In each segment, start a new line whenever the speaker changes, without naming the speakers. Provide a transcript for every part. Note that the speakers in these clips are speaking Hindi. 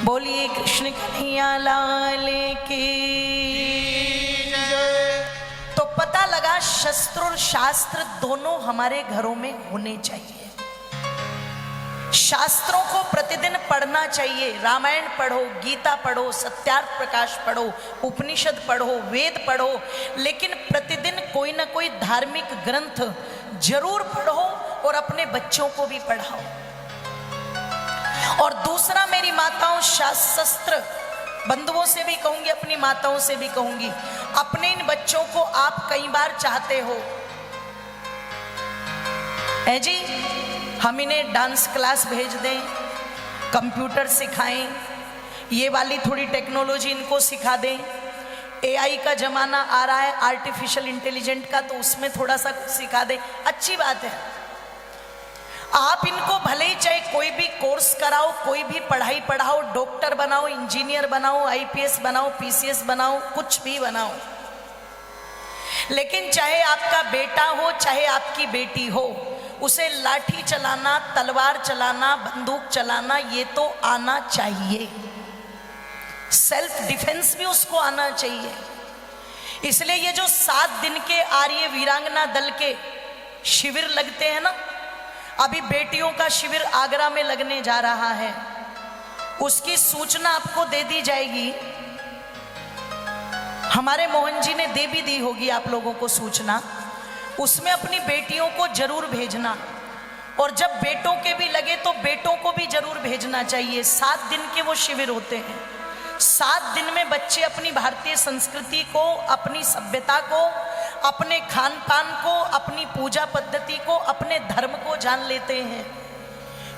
बोलिए कृष्ण कन्हैया लाल की। तो पता लगा शस्त्र और शास्त्र दोनों हमारे घरों में होने चाहिए। शास्त्रों को प्रतिदिन पढ़ना चाहिए। रामायण पढ़ो, गीता पढ़ो, सत्यार्थ प्रकाश पढ़ो, उपनिषद पढ़ो, वेद पढ़ो, लेकिन प्रतिदिन कोई ना कोई धार्मिक ग्रंथ जरूर पढ़ो और अपने बच्चों को भी पढ़ाओ। और दूसरा, मेरी माताओं, शस्त्र बंधुओं से भी कहूंगी, अपनी माताओं से भी कहूंगी, अपने इन बच्चों को आप कई बार चाहते हो है जी, हम इन्हें डांस क्लास भेज दें, कंप्यूटर सिखाएं, ये वाली थोड़ी टेक्नोलॉजी इनको सिखा दें, एआई का जमाना आ रहा है, आर्टिफिशियल इंटेलिजेंट का, तो उसमें थोड़ा सा कुछ सिखा दें, अच्छी बात है। आप इनको भले ही चाहे कोई भी कोर्स कराओ, कोई भी पढ़ाई पढ़ाओ, डॉक्टर बनाओ, इंजीनियर बनाओ, आईपीएस बनाओ, पीसीएस बनाओ, कुछ भी बनाओ, लेकिन चाहे आपका बेटा हो चाहे आपकी बेटी हो, उसे लाठी चलाना, तलवार चलाना, बंदूक चलाना ये तो आना चाहिए। सेल्फ डिफेंस भी उसको आना चाहिए। इसलिए ये जो 7 दिन के आर्य वीरांगना दल के शिविर लगते हैं ना, अभी बेटियों का शिविर आगरा में लगने जा रहा है, उसकी सूचना आपको दे दी जाएगी। हमारे मोहन जी ने दे भी दी होगी आप लोगों को सूचना। उसमें अपनी बेटियों को जरूर भेजना, और जब बेटों के भी लगे तो बेटों को भी जरूर भेजना चाहिए। 7 दिन के वो शिविर होते हैं। 7 दिन में बच्चे अपनी भारतीय संस्कृति को, अपनी सभ्यता को, अपने खान पान को, अपनी पूजा पद्धति को, अपने धर्म को जान लेते हैं।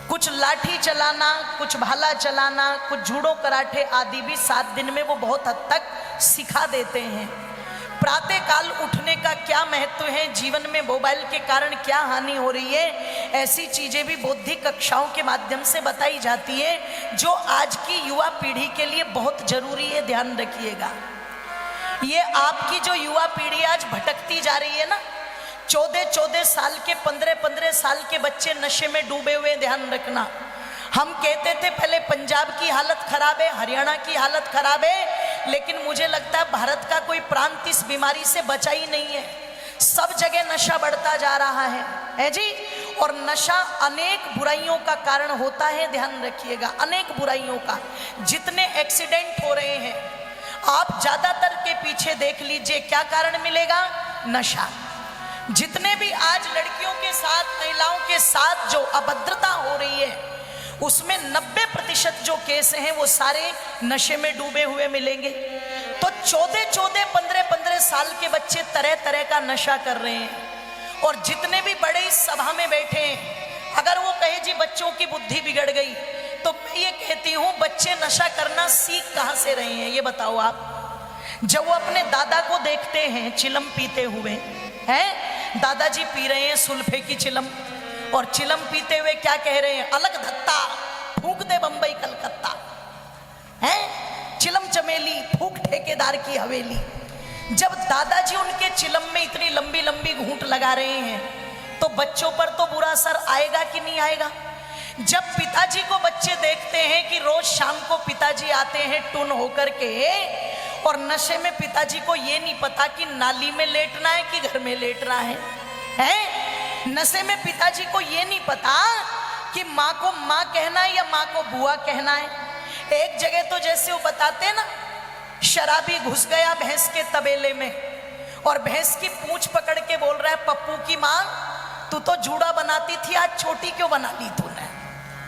कुछ लाठी चलाना, कुछ भाला चलाना, कुछ जूडो कराटे आदि भी 7 दिन में वो बहुत हद तक सिखा देते हैं। प्रातः काल उठने का क्या महत्व है, जीवन में मोबाइल के कारण क्या हानि हो रही है, ऐसी चीजें भी बौद्धिक कक्षाओं के माध्यम से बताई जाती है, जो आज की युवा पीढ़ी के लिए बहुत जरूरी है। ध्यान रखिएगा, ये आपकी जो युवा पीढ़ी आज भटकती जा रही है ना, 14-14 साल के, 15-15 साल के बच्चे नशे में डूबे हुए, ध्यान रखना। हम कहते थे पहले पंजाब की हालत खराब है, हरियाणा की हालत खराब है, लेकिन मुझे लगता है भारत का कोई प्रांत इस बीमारी से बचा ही नहीं है। सब जगह नशा बढ़ता जा रहा है जी। और नशा अनेक बुराइयों का कारण होता है, ध्यान रखिएगा, अनेक बुराइयों का। जितने एक्सीडेंट हो रहे हैं, आप ज्यादातर के पीछे देख लीजिए, क्या कारण मिलेगा? नशा। जितने भी आज लड़कियों के साथ, महिलाओं के साथ जो अभद्रता हो रही है, उसमें 90% जो केस हैं वो सारे नशे में डूबे हुए मिलेंगे। तो 14-14, 15-15 साल के बच्चे तरह तरह का नशा कर रहे हैं। और जितने भी बड़े इस सभा में बैठे हैं, अगर वो कहे जी बच्चों की बुद्धि बिगड़ गई, तो मैं ये कहती हूँ, बच्चे नशा करना सीख कहाँ से रहे हैं ये बताओ आप। जब वो अपने दादा को देखते हैं चिलम पीते हुए, हैं दादाजी पी रहे हैं सुल्फे की चिलम, और चिलम पीते हुए क्या कह रहे हैं? अलग धत्ता, फूंक दे बंबई कलकत्ता, हैं चिलम चमेली, फूंक ठेकेदार की हवेली। जब दादाजी उनके चिलम में इतनी लंबी लंबी घूंट लगा रहे हैं, तो बच्चों पर तो बुरा असर आएगा कि नहीं आएगा? जब पिताजी को बच्चे देखते हैं कि रोज शाम को पिताजी आते हैं टुन होकर के, और नशे में पिताजी को ये नहीं पता कि नाली में लेटना है कि घर में लेटना है? नशे में पिताजी को ये नहीं पता कि माँ को माँ कहना है या माँ को बुआ कहना है। एक जगह तो जैसे वो बताते ना, शराबी घुस गया भैंस के तबेले में, और भैंस की पूंछ पकड़ के बोल रहा है, पप्पू की माँ तू तो जूड़ा बनाती थी, आज छोटी क्यों बना ली तूने?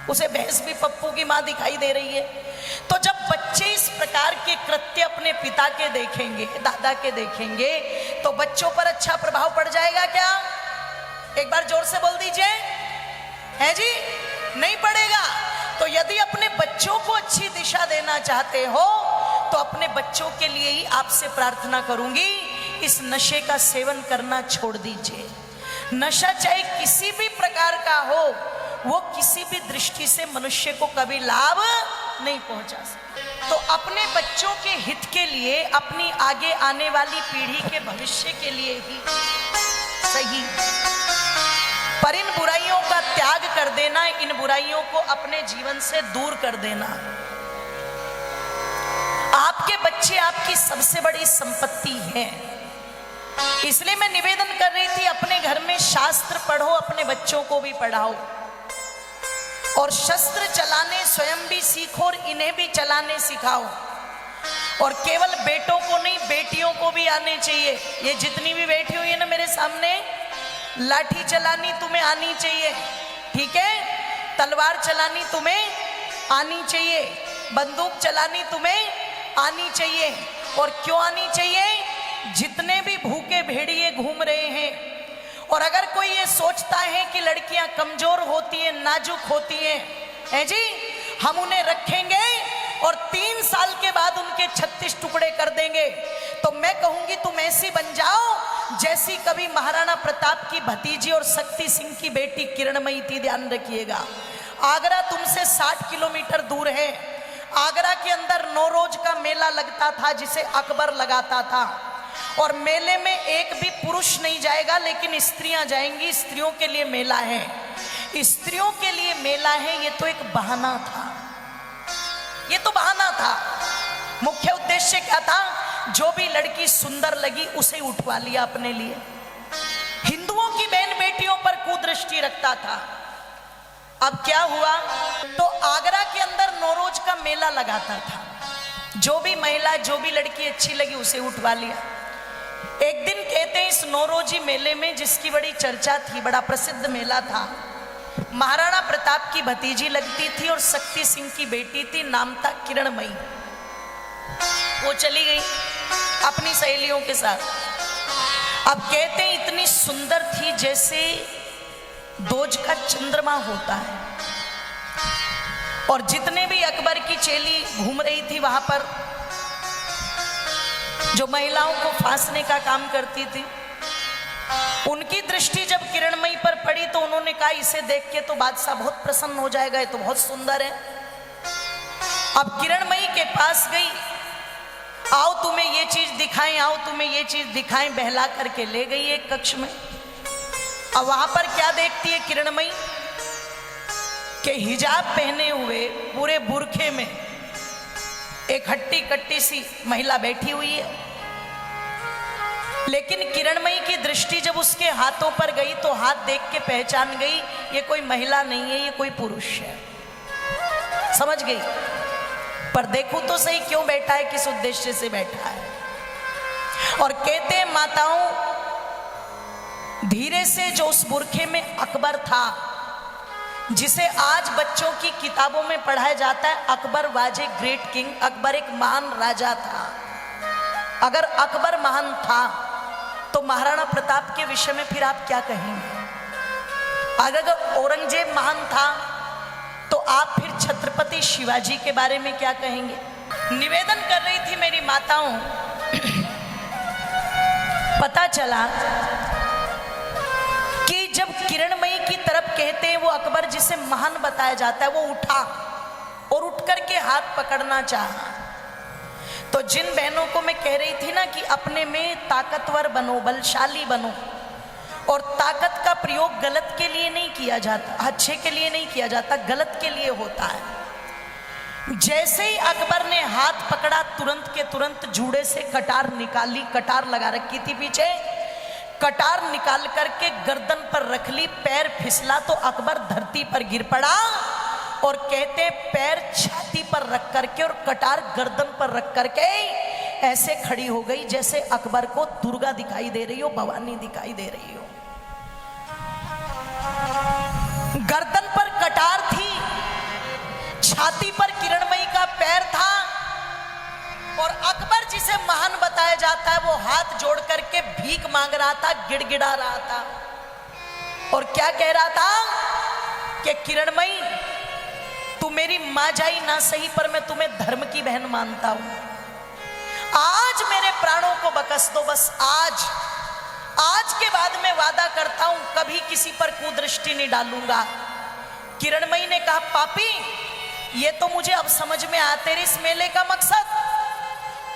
उसे भैंस भी पप्पू की माँ दिखाई दे रही है। तो जब बच्चे इस प्रकार के कृत्य अपने पिता के देखेंगे, दादा के देखेंगे, तो बच्चों पर अच्छा प्रभाव पड़ जाएगा क्या? एक बार जोर से बोल दीजिए, है जी? नहीं पड़ेगा। तो यदि अपने बच्चों को अच्छी दिशा देना चाहते हो, तो अपने बच्चों के लिए ही आपसे प्रार्थना करूंगी, इस नशे का सेवन करना छोड़ दीजिए। नशा चाहे किसी भी प्रकार का हो, वो किसी भी दृष्टि से मनुष्य को कभी लाभ नहीं पहुंचा सकता। तो अपने बच्चों के हित के लिए, अपनी आगे आने वाली पीढ़ी के भविष्य के लिए ही सही, पर इन बुराइयों का त्याग कर देना, इन बुराइयों को अपने जीवन से दूर कर देना, आपके बच्चे आपकी सबसे बड़ी संपत्ति हैं। इसलिए मैं निवेदन कर रही थी, अपने घर में शास्त्र पढ़ो, अपने बच्चों को भी पढ़ाओ, और शस्त्र चलाने स्वयं भी सीखो और इन्हें भी चलाने सिखाओ। और केवल बेटों को नहीं, बेटियों को भी आने चाहिए। ये जितनी भी बैठी हुई है ना मेरे सामने, लाठी चलानी तुम्हें आनी चाहिए, ठीक है? तलवार चलानी तुम्हें आनी चाहिए, बंदूक चलानी तुम्हें आनी चाहिए। और क्यों आनी चाहिए? जितने भी भूखे भेड़िए घूम रहे हैं, और अगर कोई ये सोचता है कि लड़कियां कमजोर होती हैं, नाजुक होती हैं, है जी, हम उन्हें रखेंगे और 3 साल के बाद उनके 36 टुकड़े कर देंगे, तो मैं कहूंगी तुम ऐसी बन जाओ जैसी कभी महाराणा प्रताप की भतीजी और शक्ति सिंह की बेटी किरणमयी थी। ध्यान रखिएगा, आगरा तुमसे 60 किलोमीटर दूर है। आगरा के अंदर नौरोज का मेला लगता था जिसे अकबर लगाता था, और मेले में एक भी पुरुष नहीं जाएगा, लेकिन स्त्रियां जाएंगी। स्त्रियों के लिए मेला है, स्त्रियों के लिए मेला है। ये तो एक बहाना था, ये तो बहाना था। मुख्य उद्देश्य क्या था? जो भी लड़की सुंदर लगी उसे उठवा लिया अपने लिए। हिंदुओं की बहन बेटियों पर कुदृष्टि रखता था। अब क्या हुआ? तो आगरा के अंदर नौरोज का मेला लगाता था, जो भी महिला, जो भी लड़की अच्छी लगी उसे उठवा लिया। एक दिन कहते हैं इस नौरोजी मेले में, जिसकी बड़ी चर्चा थी, बड़ा प्रसिद्ध मेला था, महाराणा प्रताप की भतीजी लगती थी और शक्ति सिंह की बेटी थी, नाम था किरणमयी। वो चली गई अपनी सहेलियों के साथ। अब कहते हैं इतनी सुंदर थी जैसे दोज का चंद्रमा होता है, और जितने भी अकबर की चेली घूम रही थी वहां पर, जो महिलाओं को फांसने का काम करती थी, उनकी दृष्टि जब किरणमयी पर पड़ी तो उन्होंने कहा इसे देख के तो बादशाह बहुत प्रसन्न हो जाएगा, ये तो बहुत सुंदर है। अब किरणमयी के पास गई, आओ तुम्हें ये चीज दिखाएं, आओ तुम्हें ये चीज दिखाएं, बहला करके ले गई एक कक्ष में। अब वहां पर क्या देखती है किरणमयी कि हिजाब पहने हुए पूरे बुरखे में एक हट्टी कट्टी सी महिला बैठी हुई है। लेकिन किरणमयी की दृष्टि जब उसके हाथों पर गई तो हाथ देख के पहचान गई, ये कोई महिला नहीं है, ये कोई पुरुष है। समझ गई? पर देखो तो सही क्यों बैठा है, किस उद्देश्य से बैठा है। और कहते हैं माताओं, धीरे से जो उस बुरखे में अकबर था, जिसे आज बच्चों की किताबों में पढ़ाया जाता है, Akbar was a great king, Akbar एक महान राजा था। अगर अकबर महान था तो महाराणा प्रताप के विषय में फिर आप क्या कहेंगे? अगर औरंगजेब महान था तो आप फिर छत्रपति शिवाजी के बारे में क्या कहेंगे? निवेदन कर रही थी मेरी माताओं, पता चला कि जब किरणमयी की तरफ कहते हैं, वो अकबर जिसे महान बताया जाता है, वो उठा और उठ करके हाथ पकड़ना चाहा। तो जिन बहनों को मैं कह रही थी ना कि अपने में ताकतवर बनो, बलशाली बनो, और ताकत का प्रयोग गलत के लिए नहीं किया जाता, अच्छे के लिए नहीं किया जाता, गलत के लिए होता है। जैसे ही अकबर ने हाथ पकड़ा, तुरंत के तुरंत जूड़े से कटार निकाली, कटार लगा रखी थी पीछे, कटार निकाल करके गर्दन पर रख ली, पैर फिसला तो अकबर धरती पर गिर पड़ा। और कहते पैर छाती पर रख करके और कटार गर्दन पर रख करके ऐसे खड़ी हो गई जैसे अकबर को दुर्गा दिखाई दे रही हो, भवानी दिखाई दे रही हो। गर्दन पर कटार थी, छाती पर किरणमयी का पैर था, और अकबर जिसे महान बताया जाता है वो हाथ जोड़ करके भीख मांग रहा था, गिड़गिड़ा रहा था, और क्या कह रहा था कि किरणमयी तू मेरी मां जाई ना सही, पर मैं तुम्हें धर्म की बहन मानता हूं। आज मेरे प्राणों को बकस दो, बस आज के बाद मैं वादा करता हूं कभी किसी पर कुदृष्टि नहीं डालूंगा। किरणमयी ने कहा पापी, ये तो मुझे अब समझ में आया, तेरे इस मेले का मकसद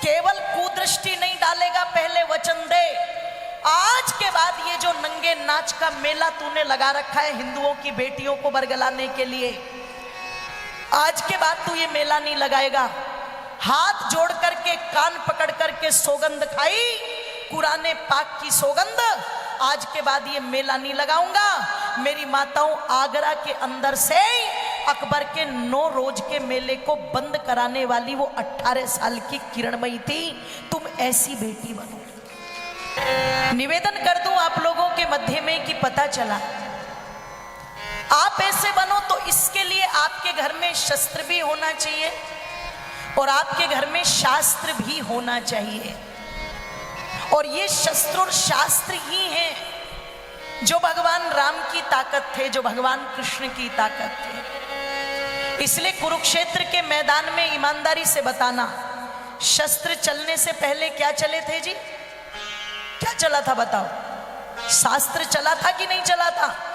केवल कुदृष्टि नहीं डालेगा, पहले वचन दे आज के बाद ये जो नंगे नाच का मेला तूने लगा रखा है हिंदुओं की बेटियों को बरगलाने के लिए, आज के बाद तू ये मेला नहीं लगाएगा। हाथ जोड़ करके कान पकड़ करके सौगंध खाई, कुराने पाक की सौगंध, आज के बाद ये मेला नहीं लगाऊंगा। मेरी माताओं, आगरा के अंदर से अकबर के 9 रोज के मेले को बंद कराने वाली वो 18 साल की किरणमयी थी। तुम ऐसी बेटी बनो। निवेदन कर दूं आप लोगों के मध्य में कि पता चला आप ऐसे बनो, तो इसके लिए आपके घर में शस्त्र भी होना चाहिए और आपके घर में शास्त्र भी होना चाहिए। और ये शस्त्र और शास्त्र ही हैं जो भगवान राम की ताकत थे, जो भगवान कृष्ण की ताकत थे। इसलिए कुरुक्षेत्र के मैदान में ईमानदारी से बताना, शस्त्र चलने से पहले क्या चले थे जी? क्या चला था बताओ? शास्त्र चला था कि नहीं चला था?